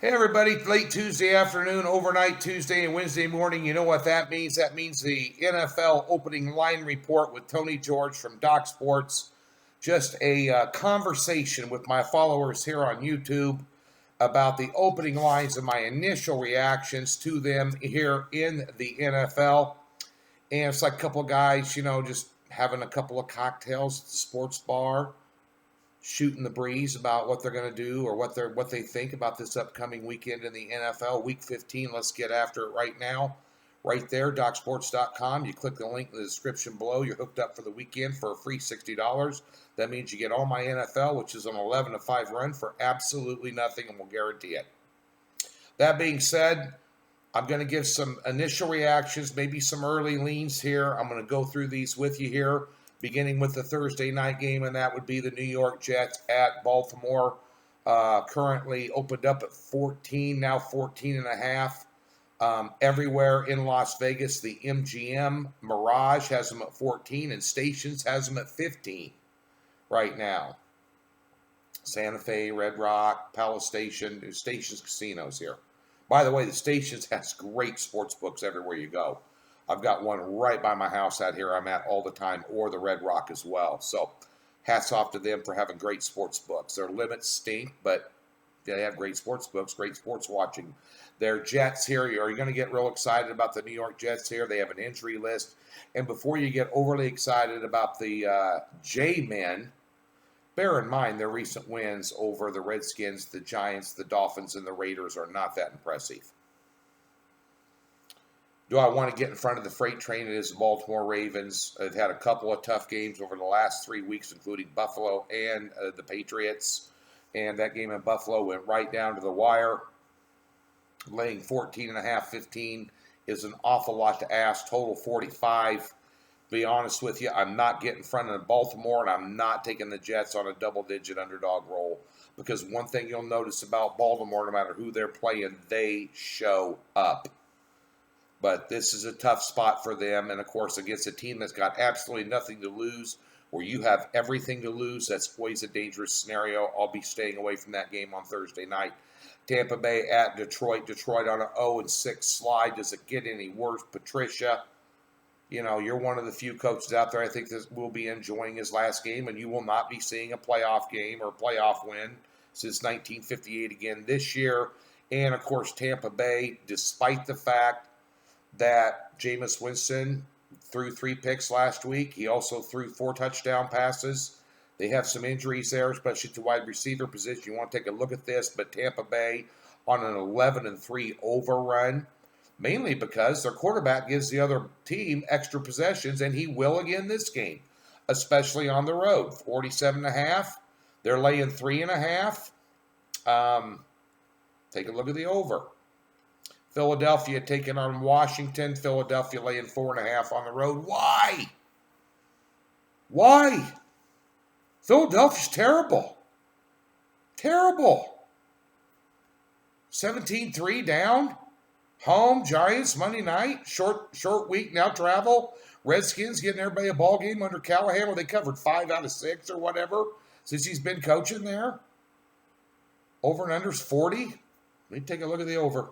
Hey everybody, late Tuesday afternoon, overnight Tuesday and Wednesday morning. You know what that means? That means the NFL opening line report with Tony George from Doc Sports. Just a conversation with my followers here on YouTube about the opening lines and my initial reactions to them here in the NFL. And it's like a couple of guys, just having a couple of cocktails at the sports bar, shooting the breeze about what they're going to do or what they think about this upcoming weekend in the NFL, Week 15. Let's get after it right now. Right there, DocSports.com. You click the link in the description below. You're hooked up for the weekend for a free $60. That means you get all my NFL, which is an 11-5 run, for absolutely nothing, and we'll guarantee it. That being said, I'm going to give some initial reactions, maybe some early leans here. I'm going to go through these with you here, beginning with the Thursday night game, and that would be the New York Jets at Baltimore. Currently opened up at 14, now 14 and a half. Everywhere in Las Vegas, the MGM Mirage has them at 14, and Stations has them at 15 right now. Santa Fe, Red Rock, Palace Station, Stations Casinos here. By the way, the Stations has great sports books everywhere you go. I've got one right by my house out here I'm at all the time, or the Red Rock as well. So hats off to them for having great sports books. Their limits stink, but they have great sports books, great sports watching. Their Jets here, are you going to get real excited about the New York Jets here? They have an injury list. And before you get overly excited about the J-Men, bear in mind their recent wins over the Redskins, the Giants, the Dolphins, and the Raiders are not that impressive. Do I want to get in front of the freight train? It is the Baltimore Ravens. They've had a couple of tough games over the last 3 weeks, including Buffalo and the Patriots. And that game in Buffalo went right down to the wire. Laying 14.5, 15 is an awful lot to ask. Total 45. Be honest with you, I'm not getting in front of Baltimore, and I'm not taking the Jets on a double-digit underdog roll. Because one thing you'll notice about Baltimore, no matter who they're playing, they show up. But this is a tough spot for them, and of course, against a team that's got absolutely nothing to lose, where you have everything to lose, that's always a dangerous scenario. I'll be staying away from that game on Thursday night. Tampa Bay at Detroit. Detroit on an 0-6 slide. Does it get any worse? Patricia, you're one of the few coaches out there I think that will be enjoying his last game, and you will not be seeing a playoff game or a playoff win since 1958 again this year. And, of course, Tampa Bay, despite the fact that Jameis Winston threw 3 picks last week, he also threw 4 touchdown passes. They have some injuries there, especially to wide receiver position. You want to take a look at this, but Tampa Bay on an 11-3 overrun, mainly because their quarterback gives the other team extra possessions, and he will again this game, especially on the road. 47.5. They're laying 3.5. Take a look at the over. Philadelphia taking on Washington. Philadelphia laying 4.5 on the road. Why? Why? Philadelphia's terrible. Terrible. 17-3 down. Home, Giants, Monday night. Short week, now travel. Redskins getting everybody a ball game under Callahan where they covered 5 out of 6 or whatever since he's been coaching there. Over and under's 40. Let me take a look at the over.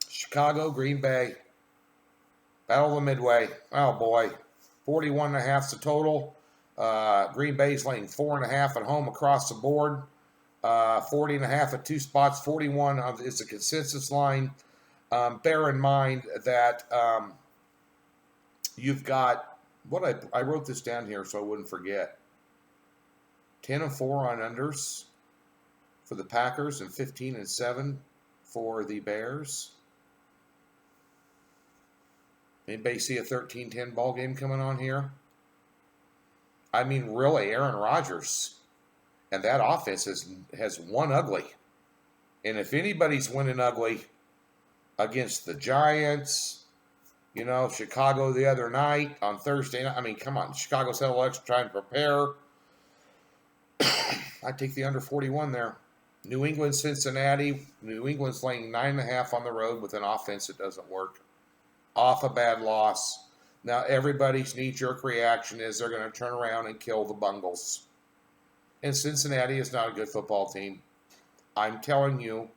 Chicago, Green Bay. Battle of the Midway. Oh, boy. 41.5 is the total. Green Bay's laying 4.5 at home across the board. 40.5 at 2 spots. 41 is the consensus line. Bear in mind that you've got, I wrote this down here so I wouldn't forget. 10-4 on unders for the Packers and 15-7 for the Bears. Anybody see a 13-10 ball game coming on here? I mean, really, Aaron Rodgers and that offense has won ugly. And if anybody's winning ugly against the Giants, Chicago the other night on Thursday night, I mean, come on. Chicago's had a little extra time to prepare. I take the under 41 there. New England, Cincinnati. New England's laying 9.5 on the road with an offense that doesn't work. Off a bad loss. Now everybody's knee-jerk reaction is they're going to turn around and kill the Bungles. And Cincinnati is not a good football team. I'm telling you,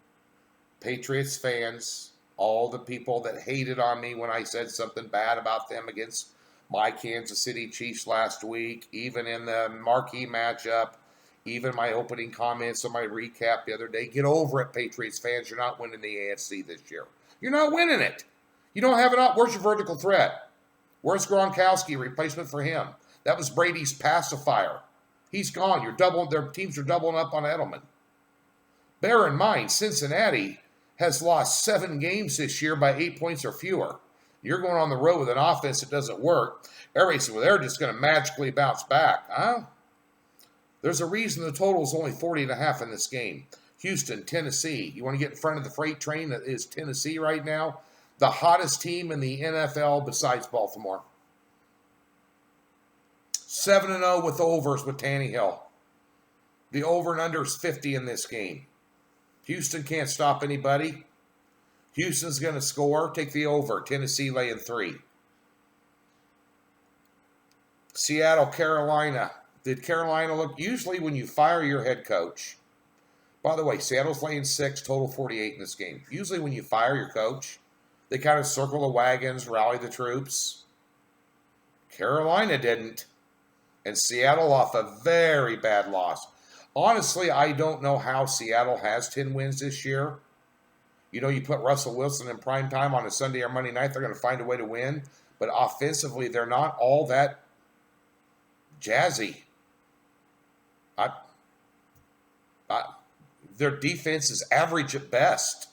Patriots fans, all the people that hated on me when I said something bad about them against my Kansas City Chiefs last week, even in the marquee matchup, even my opening comments on my recap the other day, get over it, Patriots fans. You're not winning the AFC this year. You're not winning it. You don't have it up. Where's your vertical threat? Where's Gronkowski, replacement for him? That was Brady's pacifier. He's gone. Their teams are doubling up on Edelman. Bear in mind, Cincinnati has lost 7 games this year by 8 points or fewer. You're going on the road with an offense that doesn't work. Everybody says, well, they're just going to magically bounce back. Huh? There's a reason the total is only 40.5 in this game. Houston, Tennessee. You want to get in front of the freight train that is Tennessee right now? The hottest team in the NFL besides Baltimore. 7-0 with overs with Tannehill. The over and under is 50 in this game. Houston can't stop anybody. Houston's going to score. Take the over. Tennessee laying 3. Seattle, Carolina. Did Carolina look? Usually when you fire your head coach. By the way, Seattle's laying 6, total 48 in this game. Usually when you fire your coach, they kind of circle the wagons, rally the troops. Carolina didn't. And Seattle off a very bad loss. Honestly, I don't know how Seattle has 10 wins this year. You know, you put Russell Wilson in prime time on a Sunday or Monday night, they're going to find a way to win. But offensively, they're not all that jazzy. Their defense is average at best.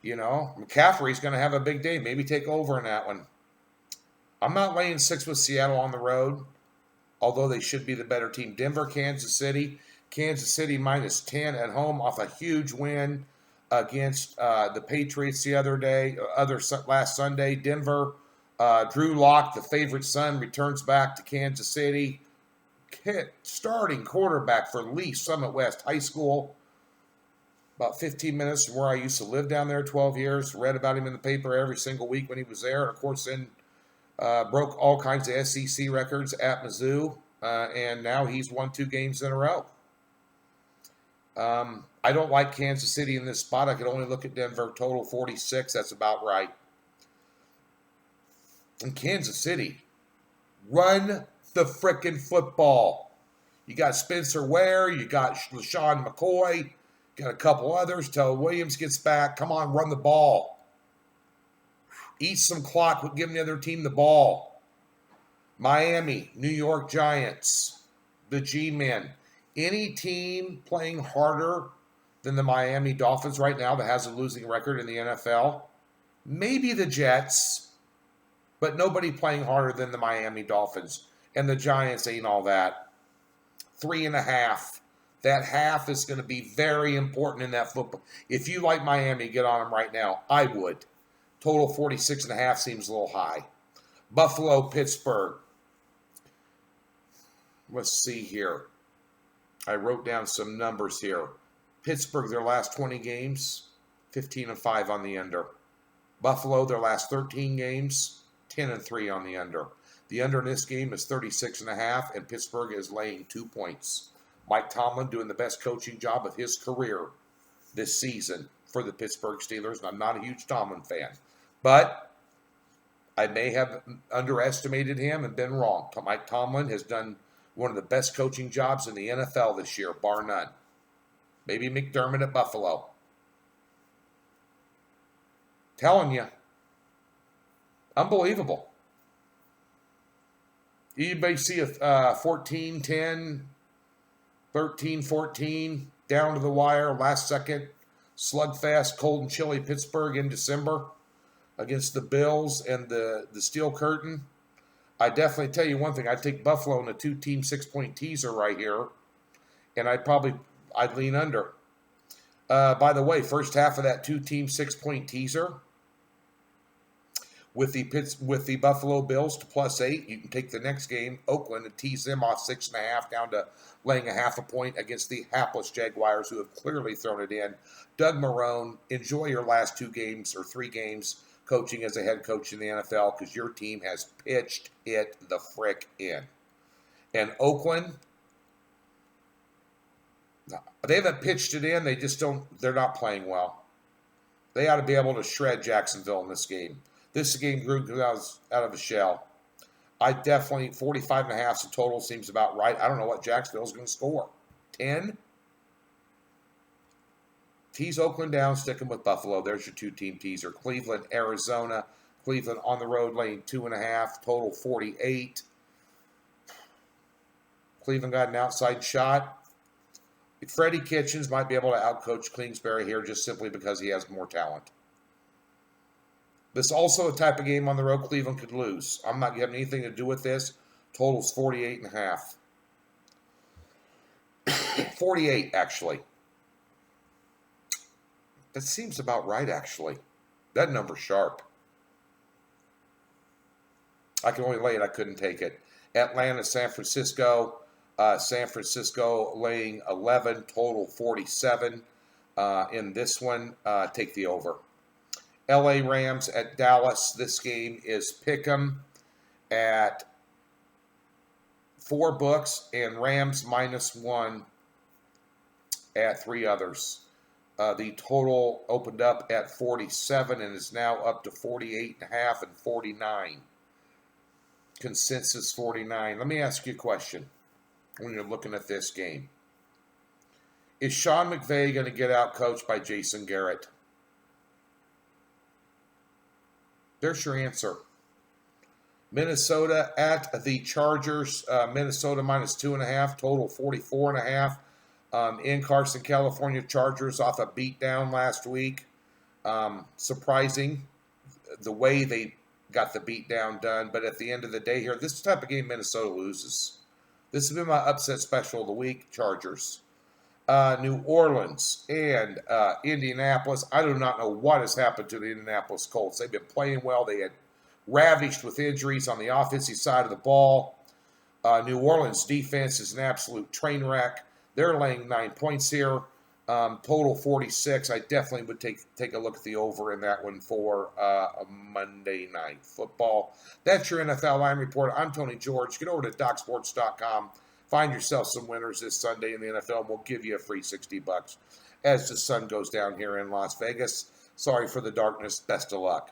You know, McCaffrey's going to have a big day. Maybe take over in that one. I'm not laying 6 with Seattle on the road, although they should be the better team. Denver, Kansas City. Kansas City minus 10 at home off a huge win against the Patriots the other day, last Sunday. Denver, Drew Lock, the favorite son, returns back to Kansas City. Starting quarterback for Lee Summit West High School. About 15 minutes from where I used to live down there 12 years. Read about him in the paper every single week when he was there. And, of course, then broke all kinds of SEC records at Mizzou. And now he's won 2 games in a row. I don't like Kansas City in this spot. I could only look at Denver. Total 46. That's about right. And Kansas City, run the frickin' football. You got Spencer Ware. You got LaShawn McCoy. Got a couple others till Williams gets back. Come on, run the ball. Eat some clock with giving the other team the ball. Miami, New York Giants, the G-Men. Any team playing harder than the Miami Dolphins right now that has a losing record in the NFL? Maybe the Jets, but nobody playing harder than the Miami Dolphins. And the Giants ain't all that. 3.5. That half is going to be very important in that football. If you like Miami, get on them right now. I would. Total 46.5 seems a little high. Buffalo, Pittsburgh. Let's see here. I wrote down some numbers here. Pittsburgh, their last 20 games, 15-5 on the under. Buffalo, their last 13 games, 10-3 on the under. The under in this game is 36.5, and Pittsburgh is laying 2 points. Mike Tomlin doing the best coaching job of his career this season for the Pittsburgh Steelers. And I'm not a huge Tomlin fan, but I may have underestimated him and been wrong. Mike Tomlin has done one of the best coaching jobs in the NFL this year, bar none. Maybe McDermott at Buffalo. Telling you. Unbelievable. Anybody see a 14-10, 13-14, down to the wire, last second, slugfest, cold and chilly Pittsburgh in December against the Bills and the Steel Curtain? I definitely tell you one thing. I'd take Buffalo in a 2-team 6-point teaser right here, and I'd lean under. By the way, first half of that 2-team 6-point teaser with the Buffalo Bills to +8, you can take the next game, Oakland, and tease them off 6.5 down to laying 0.5 point against the hapless Jaguars, who have clearly thrown it in. Doug Marrone, enjoy your last 2 games or 3 games coaching as a head coach in the NFL, because your team has pitched it the frick in. And Oakland, They haven't pitched it in. They just don't. They're not playing well. They ought to be able to shred Jacksonville in this game. This game grew out of a shell. I definitely 45.5 the total seems about right. I don't know what Jacksonville's going to score. 10. Tease Oakland down, sticking with Buffalo. There's your two-team teaser. Cleveland, Arizona. Cleveland on the road, laying 2.5. Total 48. Cleveland got an outside shot. Freddie Kitchens might be able to outcoach Kingsbury here just simply because he has more talent. This is also a type of game on the road Cleveland could lose. I'm not having anything to do with this. Total's 48.5. 48, actually. That seems about right, actually. That number's sharp. I can only lay it. I couldn't take it. Atlanta, San Francisco. San Francisco laying 11, total 47. In this one, take the over. LA Rams at Dallas. This game is pick'em at 4 books and Rams -1 at 3 others. The total opened up at 47 and is now up to 48.5 and 49. Consensus 49. Let me ask you a question when you're looking at this game. Is Sean McVay going to get out coached by Jason Garrett? There's your answer. Minnesota at the Chargers. Minnesota -2.5, total 44.5. In Carson, California, Chargers off a beatdown last week. Surprising the way they got the beatdown done. But at the end of the day here, this type of game Minnesota loses. This has been my upset special of the week, Chargers. New Orleans and Indianapolis. I do not know what has happened to the Indianapolis Colts. They've been playing well. They had ravaged with injuries on the offensive side of the ball. New Orleans defense is an absolute train wreck. They're laying 9 points here. Total 46. I definitely would take a look at the over in that one for a Monday Night Football. That's your NFL line report. I'm Tony George. Get over to DocSports.com. Find yourself some winners this Sunday in the NFL, and we'll give you a free $60 as the sun goes down here in Las Vegas. Sorry for the darkness. Best of luck.